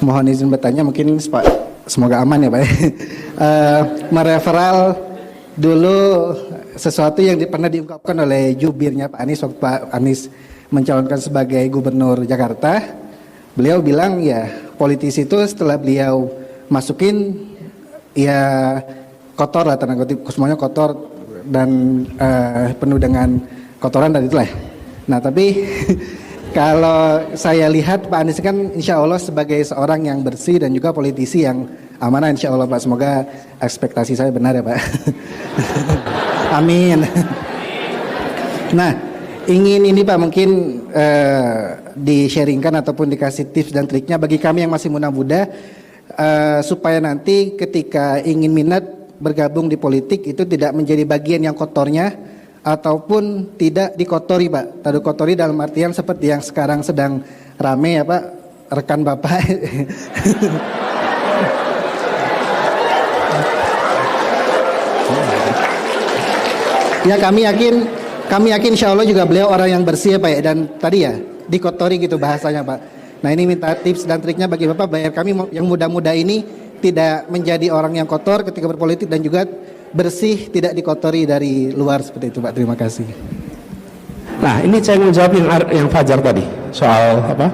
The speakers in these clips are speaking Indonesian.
Mohon izin bertanya, mungkin Pak, semoga aman ya Pak. Mereferal dulu sesuatu yang pernah diungkapkan oleh jubirnya Pak Anies waktu Pak Anies mencalonkan sebagai gubernur Jakarta. Beliau bilang ya politisi itu setelah beliau masukin ya kotor lah, tanda kutip, semuanya kotor dan penuh dengan kotoran dan itulah. Nah tapi kalau saya lihat Pak Anies kan insya Allah sebagai seorang yang bersih dan juga politisi yang amanah insya Allah Pak. Semoga ekspektasi saya benar ya Pak. Amin. Nah ingin ini Pak mungkin di-sharingkan ataupun dikasih tips dan triknya bagi kami yang masih muda-muda supaya nanti ketika ingin minat bergabung di politik itu tidak menjadi bagian yang kotornya ataupun tidak dikotori Pak. Tadi kotori dalam artian seperti yang sekarang sedang rame ya Pak, rekan Bapak. Ya kami yakin insya Allah juga beliau orang yang bersih ya Pak ya, dan tadi ya dikotori gitu bahasanya Pak. Nah ini minta tips dan triknya bagi Bapak biar kami yang muda-muda ini tidak menjadi orang yang kotor ketika berpolitik dan juga bersih tidak dikotori dari luar seperti itu Pak. Terima kasih. Nah ini saya mau jawab yang Fajar tadi soal apa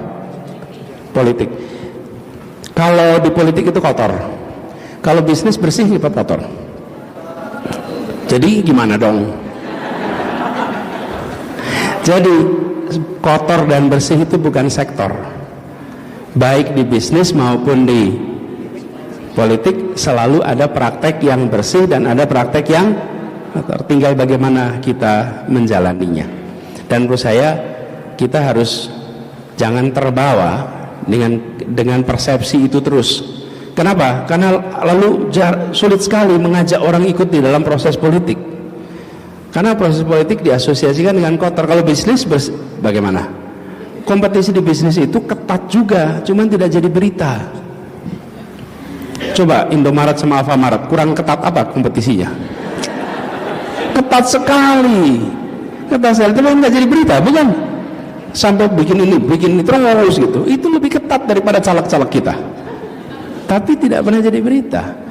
politik. Kalau di politik itu kotor, kalau bisnis bersih lipat kotor. Jadi gimana dong? Jadi kotor dan bersih itu bukan sektor, baik di bisnis maupun di politik selalu ada praktek yang bersih dan ada praktek yang kotor. Tinggal bagaimana kita menjalaninya. Dan menurut saya kita harus jangan terbawa dengan persepsi itu terus. Kenapa? Karena lalu sulit sekali mengajak orang ikut di dalam proses politik. Karena proses politik diasosiasikan dengan kotor. Kalau bisnis bagaimana? Kompetisi di bisnis itu ketat juga, cuman tidak jadi berita. Coba Indomaret sama Alfamaret, kurang ketat apa kompetisinya? Ketat sekali. Ketat sekali, tapi nggak jadi berita, bukan? Sampai bikin ini terus gitu. Itu lebih ketat daripada caleg-caleg kita. Tapi tidak pernah jadi berita.